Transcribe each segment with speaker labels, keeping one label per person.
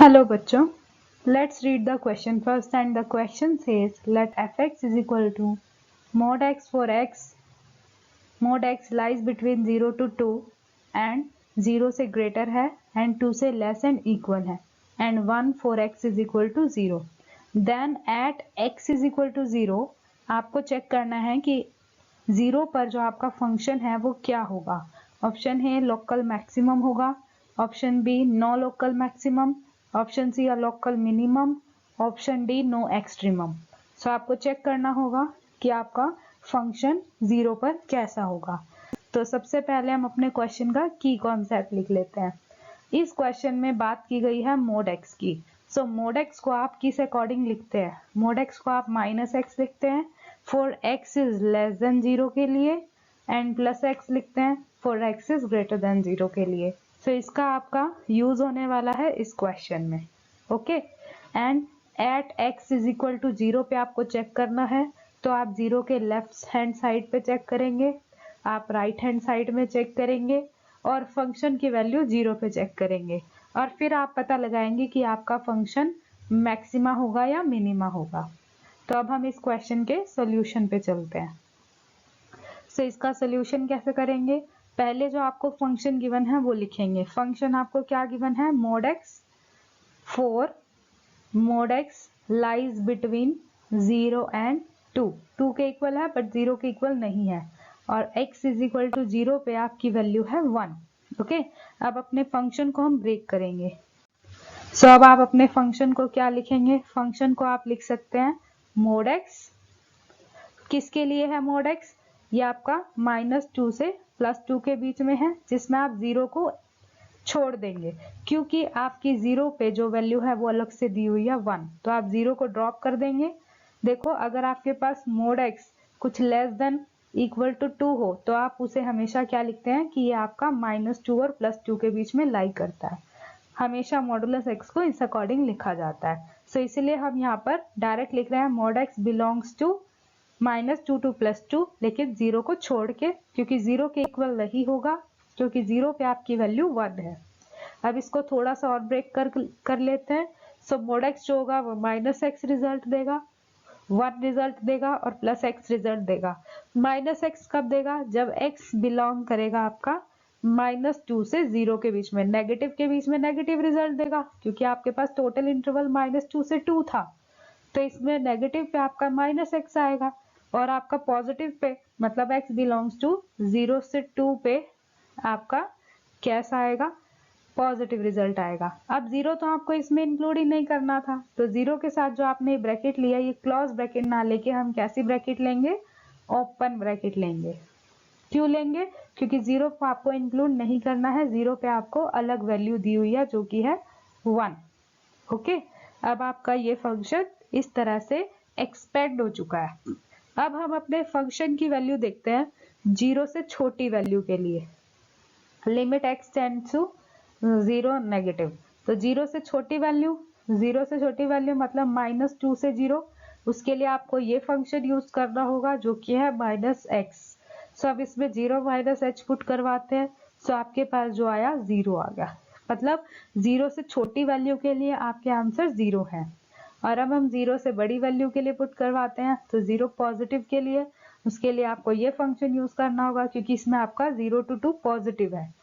Speaker 1: Hello बच्चों, let's read the question first and the question says let fx is equal to mod x for x, mod x lies between 0 to 2 and 0 से greater है and 2 से less and equal है and 1 for x is equal to 0. Then at x is equal to 0 आपको check करना है कि 0 पर जो आपका फंक्शन है वो क्या होगा. ऑप्शन ए लोकल मैक्सिमम होगा, option B no local maximum, option C local minimum, option D no extremum. So आपको चेक करना होगा कि आपका फंक्शन 0 पर कैसा होगा. तो सबसे पहले हम अपने क्वेश्चन का की कॉन्सेप्ट लिख लेते हैं. इस क्वेश्चन में बात की गई है मोड एक्स की. सो मोड एक्स को आप किस अकॉर्डिंग लिखते हैं? मोड एक्स को आप माइनस एक्स लिखते हैं for x is less than 0 के लिए एंड प्लस एक्स लिखते हैं for x is greater than 0 के लिए. सो इसका आपका यूज होने वाला है इस क्वेश्चन में. Okay, and at x is equal to 0 पे आपको चेक करना है तो आप 0 के लेफ्ट हैंड साइड पे चेक करेंगे, आप राइट हैंड साइड में चेक करेंगे और फंक्शन की वैल्यू 0 पे चेक करेंगे और फिर आप पता लगाएंगे कि आपका फंक्शन मैक्सिमा होगा या मिनिमा होगा. तो अब हम इस क्वेश्चन के सॉल्यूशन पे चलते हैं. सो इसका सॉल्यूशन कैसे करेंगे? पहले जो आपको फंक्शन गिवन है वो लिखेंगे. फंक्शन आपको क्या गिवन है? mod x for mod x lies between 0 and 2. 2 के इक्वल है बट 0 के इक्वल नहीं है और x इज इक्वल टू 0 पे आपकी वैल्यू है 1. ओके, अब अपने फंक्शन को हम ब्रेक करेंगे. सो अब आप अपने फंक्शन को क्या लिखेंगे? फंक्शन को आप लिख सकते हैं mod x. किसके लिए है mod x? ये आपका -2 से +2 के बीच में है जिसमें आप 0 को छोड़ देंगे क्योंकि आपकी 0 पे जो वैल्यू है वो अलग से दी हुई है 1, तो आप 0 को ड्रॉप कर देंगे. देखो, अगर आपके पास mod x कुछ लेस देन इक्वल टू 2 हो तो आप उसे हमेशा क्या लिखते हैं कि ये आपका -2 और +2 के बीच में लाई करता है. हमेशा मॉडुलस x को इस अकॉर्डिंग लिखा जाता है. सो इसलिए हम यहाँ पर डायरेक्ट लिख रहे हैं mod x belongs to -2 to +2, लेकिन 0 को छोड़ के क्योंकि 0 के इक्वल नहीं होगा क्योंकि 0 पे आपकी वैल्यू 1 है. अब इसको थोड़ा सा और ब्रेक कर लेते हैं. सो mod x जो होगा वो -x रिजल्ट देगा, 1 रिजल्ट देगा और +x रिजल्ट देगा. -x कब देगा? जब x बिलोंग करेगा आपका -2 से 0 के बीच में. नेगेटिव के बीच में नेगेटिव रिजल्ट देगा क्योंकि आपके पास टोटल इंटरवल -2 से 2 था, तो इसमें नेगेटिव पे आपका -x आएगा और आपका पॉजिटिव पे मतलब x बिलोंग्स टू 0 से 2 पे आपका कैसा आएगा? पॉजिटिव रिजल्ट आएगा. अब 0 तो आपको इसमें इंक्लूड ही नहीं करना था, तो 0 के साथ जो आपने ब्रैकेट लिया ये क्लोज ब्रैकेट ना लेके हम कैसी ब्रैकेट लेंगे? ओपन ब्रैकेट लेंगे. क्यों लेंगे? क्योंकि 0 को आपको इंक्लूड नहीं करना है. 0 पे आपको अलग वैल्यू दी हुई है जो कि है 1. ओके, अब आपका ये फंक्शन इस तरह से एक्सपेंड हो चुका है. अब हम अपने फंक्शन की वैल्यू देखते हैं 0 से छोटी वैल्यू के लिए. Limit x tends to 0 negative. तो 0 से छोटी वैल्यू, 0 से छोटी वैल्यू मतलब -2 से 0, उसके लिए आपको ये फंक्शन यूज करना होगा जो कि है -x. सो अब इसमें 0 -h पुट करवाते हैं. सो आपके पास जो आया 0 आ गया. मतलब 0 से छोटी वैल्यू के लिए आपके आंसर 0 है. और अब हम 0 से बड़ी वैल्यू के लिए पुट करवाते हैं तो 0 पॉजिटिव के लिए, उसके लिए आपको ये फंक्शन यूज करना होगा क्योंकि इसमें आपका 0 to 2 पॉजिटिव है.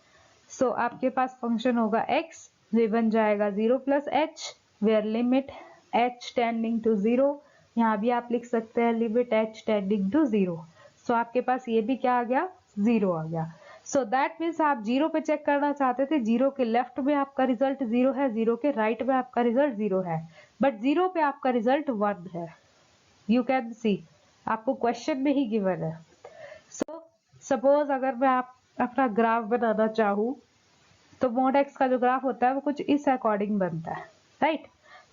Speaker 1: सो आपके पास फंक्शन होगा x, ये बन जाएगा 0 + h where limit h tending to 0. यहाँ भी आप लिख सकते हैं limit h tending to 0. So आपके पास ये भी क्या आ गया? 0 आ गया. सो दैट मीन्स आप 0 पे चेक करना चाहते थे, 0 के लेफ्ट में आपका रिजल्ट 0 है, 0 के राइट में आपका रिजल्ट 0 है, बट 0 पे आपका रिजल्ट 1 है. यू कैन सी, आपको क्वेश्चन में ही गिवन है. सो सपोज अगर मैं आप अपना ग्राफ बनाना चाहूँ तो mod x का जो ग्राफ होता है वो कुछ इस अकॉर्डिंग बनता है, राइट?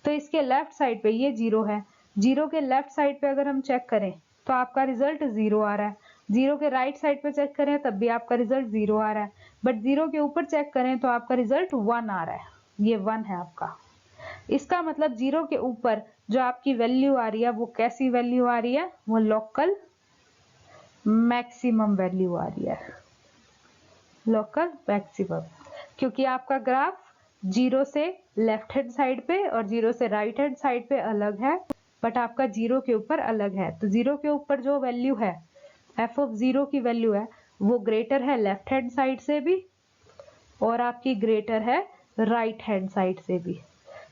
Speaker 1: तो इसके लेफ्ट साइड पे ये 0 है, 0 के लेफ्ट साइड पे अगर हम चेक करें तो आपका रिजल्ट 0 आ रहा है. 0 के राइट साइड पे चेक करें तब भी आपका रिजल्ट 0 आ रहा है, बट 0 के ऊपर चेक करें तो आपका रिजल्ट 1 आ रहा है. ये 1 है आपका. इसका मतलब 0 के ऊपर जो आपकी वैल्यू आ रही है वो कैसी वैल्यू आ रही है? वो लोकल मैक्सिमम वैल्यू आ रही है. लोकल मैक्सिमम, क्योंकि आपका ग्राफ जीरो से लेफ्ट हैंड साइड पे और जीरो से राइट हैंड साइड पे अलग है, बट आपका जीरो के ऊपर अलग है। तो जीरो के ऊपर जो वैल्यू है एफ ऑफ जीरो की वैल्यू है वो ग्रेटर है लेफ्ट हैंड साइड से भी और आपकी ग्रेटर है राइट हैंड साइड से भी।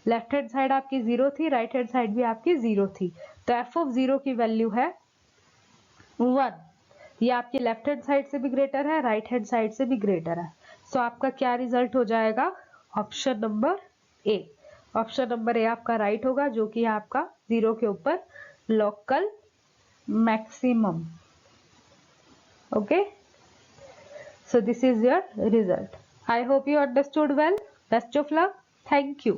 Speaker 1: लेफ्ट हैंड साइड आपकी जीरो थी, राइट हैंड साइड भी आपकी जीरो थी, तो एफ ऑफ जीरो की वैल्यू है 1। ये आपकी लेफ्ट हैंड साइड से भी ग्रेटर है, राइट हैंड साइड से भी ग्रेटर है। सो आपका क्या रिजल्ट हो जाएगा? Option number A. Option number A आपका राइट होगा, जो कि है आपका जीरो के ऊपर local maximum. Okay, so this is your result. I hope you understood well. Best of luck. Thank you.